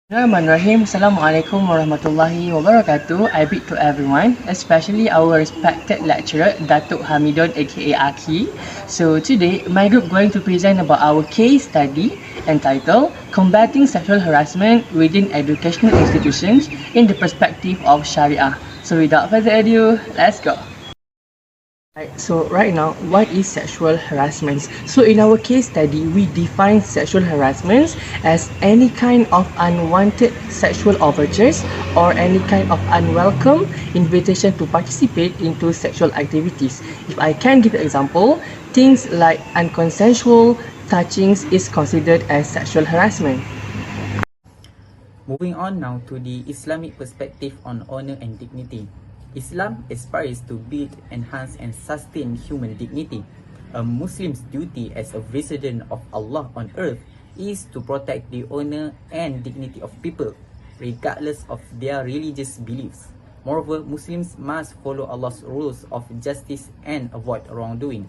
Bismillahirrahmanirrahim. Assalamualaikum warahmatullahi wabarakatuh. I greet to everyone, especially our respected lecturer, Datuk Hamidon aka Aki. So today, my group going to present about our case study entitled Combating Sexual Harassment Within Educational Institutions in the Perspective of Sharia. So without further ado, let's go. So right now, what is sexual harassment? So in our case study, we define sexual harassment as any kind of unwanted sexual overtures or any kind of unwelcome invitation to participate into sexual activities. If I can give an example, things like unconsensual touchings is considered as sexual harassment. Moving on now to the Islamic perspective on honor and dignity. Islam aspires to build, enhance and sustain human dignity. A Muslim's duty as a resident of Allah on earth is to protect the honor and dignity of people, regardless of their religious beliefs. Moreover, Muslims must follow Allah's rules of justice and avoid wrongdoing.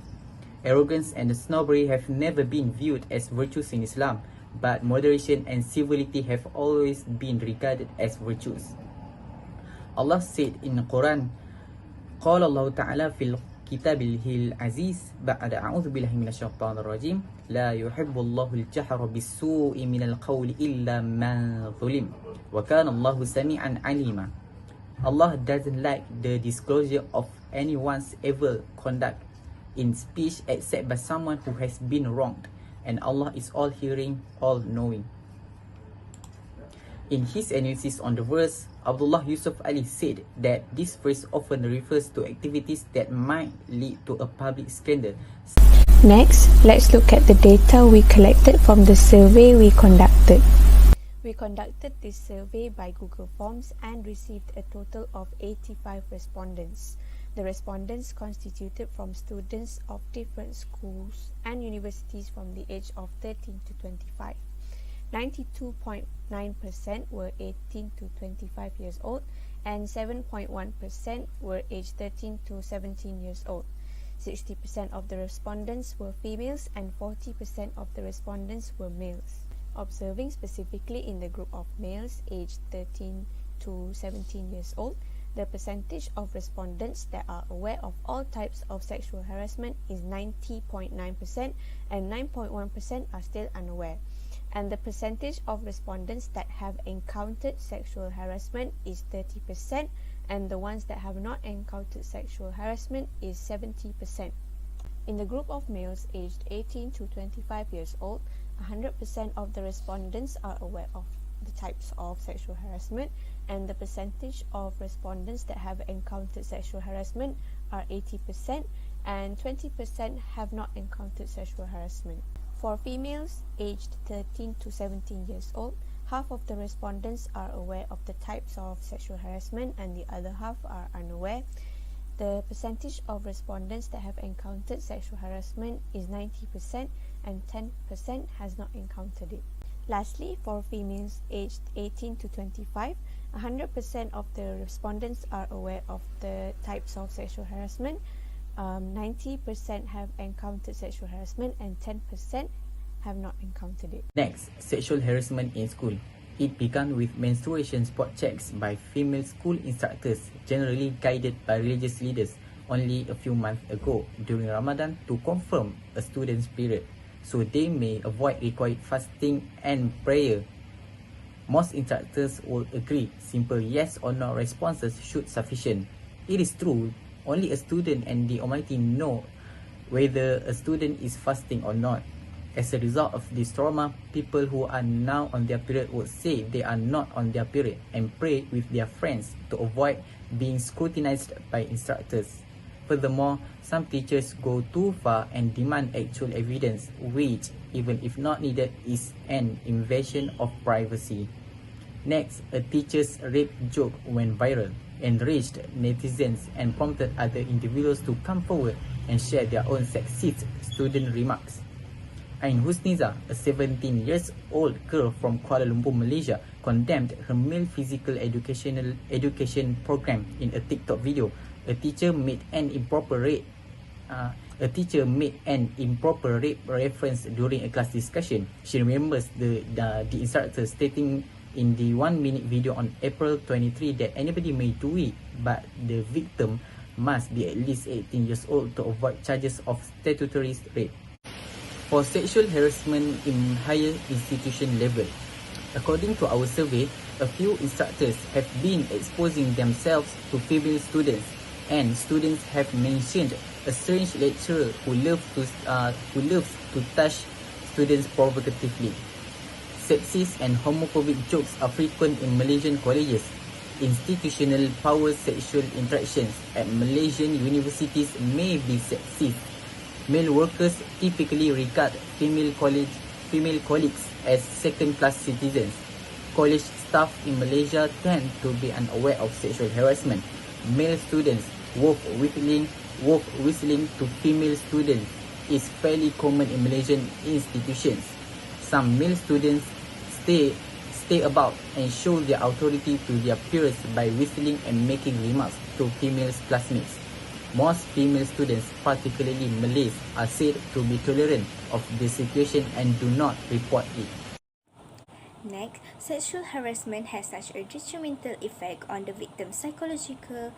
Arrogance and snobbery have never been viewed as virtues in Islam, but moderation and civility have always been regarded as virtues. Allah said in the Quran, قال الله تعالى في الكتاب العزيز بعد أعوذ بالله من الشيطان الرجيم لا يحب الله الجهر بالسوء من القول إلا من ظلم وكان الله سميعا عليما. Allah doesn't like the disclosure of anyone's evil conduct in speech except by someone who has been wronged, and Allah is all hearing, all knowing. In his analysis on the verse, Abdullah Yusuf Ali said that this verse often refers to activities that might lead to a public scandal. Next, let's look at the data we collected from the survey we conducted. We conducted this survey by Google Forms and received a total of 85 respondents. The respondents constituted from students of different schools and universities from the age of 13 to 25. 92.9% were 18 to 25 years old and 7.1% were aged 13 to 17 years old. 60% of the respondents were females and 40% of the respondents were males. Observing specifically in the group of males aged 13 to 17 years old, the percentage of respondents that are aware of all types of sexual harassment is 90.9% and 9.1% are still unaware. And the percentage of respondents that have encountered sexual harassment is 30%, and the ones that have not encountered sexual harassment is 70%. In the group of males aged 18 to 25 years old, 100% of the respondents are aware of the types of sexual harassment, and the percentage of respondents that have encountered sexual harassment are 80%, and 20% have not encountered sexual harassment. For females aged 13 to 17 years old, half of the respondents are aware of the types of sexual harassment and the other half are unaware. The percentage of respondents that have encountered sexual harassment is 90% and 10% has not encountered it. Lastly, for females aged 18 to 25, 100% of the respondents are aware of the types of sexual harassment. 90% have encountered sexual harassment and 10% have not encountered it. Next, sexual harassment in school. It began with menstruation spot checks by female school instructors, generally guided by religious leaders, only a few months ago during Ramadan to confirm a student's period, so they may avoid required fasting and prayer. Most instructors will agree simple yes or no responses should sufficient. It is true, only a student and the Almighty know whether a student is fasting or not. As a result of this trauma, people who are now on their period would say they are not on their period and pray with their friends to avoid being scrutinized by instructors. Furthermore, some teachers go too far and demand actual evidence, which, even if not needed, is an invasion of privacy. Next, a teacher's rape joke went viral, enraged netizens and prompted other individuals to come forward and share their own sexist student remarks. Ain Husniza, a 17-year-old girl from Kuala Lumpur, Malaysia, condemned her male physical education program in a TikTok video. A teacher made an improper rape reference during a class discussion. She remembers the instructor stating in the 1-minute video on April 23 that anybody may do it, but the victim must be at least 18 years old to avoid charges of statutory rape. For sexual harassment in higher institution level, according to our survey, a few instructors have been exposing themselves to female students, and students have mentioned a strange lecturer who loves to touch students provocatively. Sexist and homophobic jokes are frequent in Malaysian colleges. Institutional power sexual interactions at Malaysian universities may be sexist. Male workers typically regard female colleagues as second-class citizens. College staff in Malaysia tend to be unaware of sexual harassment. Male students wolf whistling to female students is fairly common in Malaysian institutions. Some male students stay about and show their authority to their peers by whistling and making remarks to female classmates. Most female students, particularly Malays, are said to be tolerant of the situation and do not report it. Next, sexual harassment has such a detrimental effect on the victim's psychological,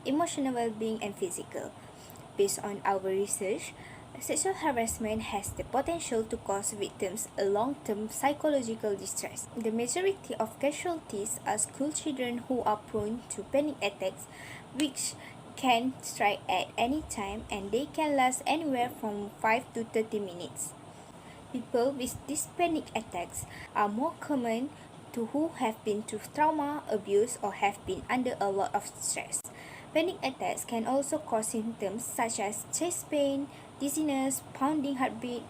emotional well-being and physical. Based on our research, sexual harassment has the potential to cause victims a long-term psychological distress. The majority of casualties are school children who are prone to panic attacks, which can strike at any time and they can last anywhere from 5 to 30 minutes. People with these panic attacks are more common to who have been through trauma, abuse, or have been under a lot of stress. Panic attacks can also cause symptoms such as chest pain, dizziness, pounding heartbeat,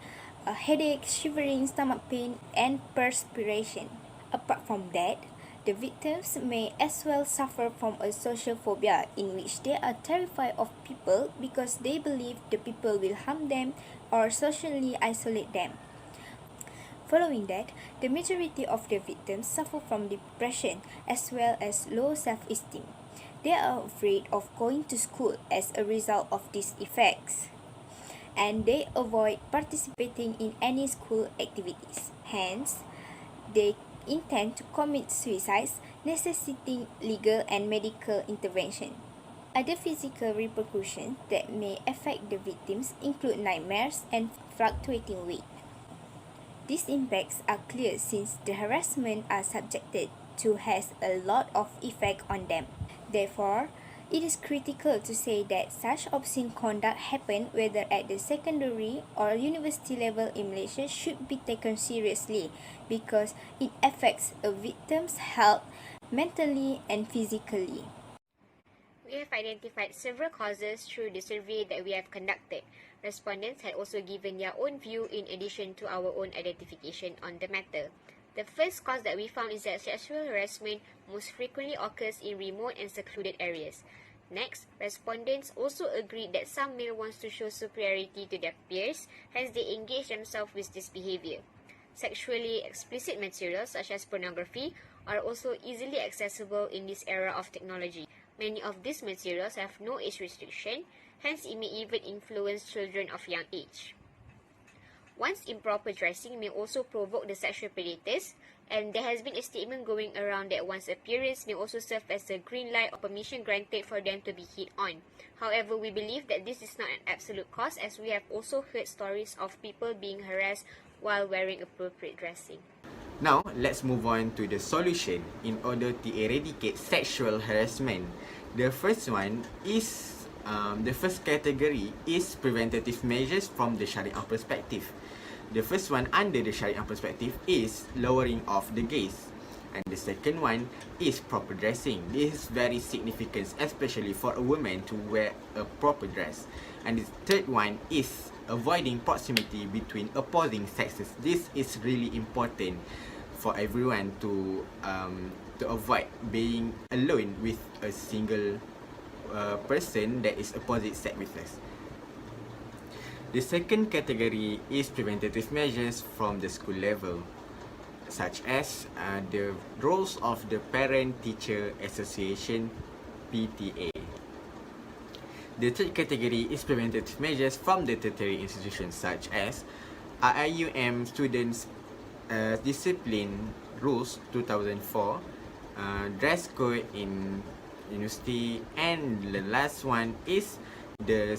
a headache, shivering, stomach pain, and perspiration. Apart from that, the victims may as well suffer from a social phobia in which they are terrified of people because they believe the people will harm them or socially isolate them. Following that, the majority of the victims suffer from depression as well as low self-esteem. They are afraid of going to school as a result of these effects, and they avoid participating in any school activities. Hence, they intend to commit suicides, necessitating legal and medical intervention. Other physical repercussions that may affect the victims include nightmares and fluctuating weight. These impacts are clear since the harassment are subjected to has a lot of effect on them. Therefore, it is critical to say that such obscene conduct happen whether at the secondary or university level in Malaysia should be taken seriously because it affects a victim's health mentally and physically. We have identified several causes through the survey that we have conducted. Respondents had also given their own view in addition to our own identification on the matter. The first cause that we found is that sexual harassment most frequently occurs in remote and secluded areas. Next, respondents also agreed that some male wants to show superiority to their peers, hence they engage themselves with this behavior. Sexually explicit materials such as pornography are also easily accessible in this era of technology. Many of these materials have no age restriction, hence it may even influence children of young age. One's improper dressing may also provoke the sexual predators, and there has been a statement going around that one's appearance may also serve as a green light or permission granted for them to be hit on. However, we believe that this is not an absolute cause, as we have also heard stories of people being harassed while wearing appropriate dressing. Now, let's move on to the solution in order to eradicate sexual harassment. The first category is preventative measures from the Sharia perspective. The first one under the Sharia perspective is lowering of the gaze. And the second one is proper dressing. This is very significant, especially for a woman to wear a proper dress. And the third one is avoiding proximity between opposing sexes. This is really important for everyone to avoid being alone with a single person that is opposite sex with us. The second category is preventative measures from the school level, such as the roles of the Parent-Teacher Association, PTA. The third category is preventative measures from the tertiary institutions, such as IUM students' discipline Rules 2004, dress code in university, and the last one is the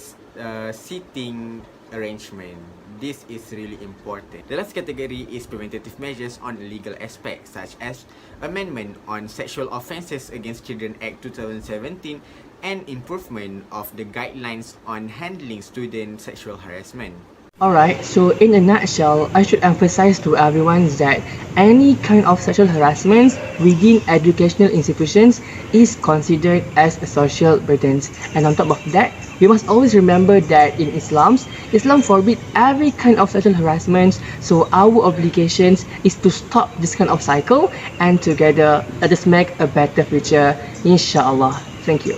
seating arrangement. This is really important. The last category is preventative measures on legal aspects, such as amendment on Sexual Offences Against Children Act 2017 and improvement of the guidelines on handling student sexual harassment. Alright, so in a nutshell, I should emphasize to everyone that any kind of sexual harassment within educational institutions is considered as a social burden. And on top of that, we must always remember that in Islam forbids every kind of sexual harassment. So our obligations is to stop this kind of cycle, and together let us make a better future, inshallah. Thank you.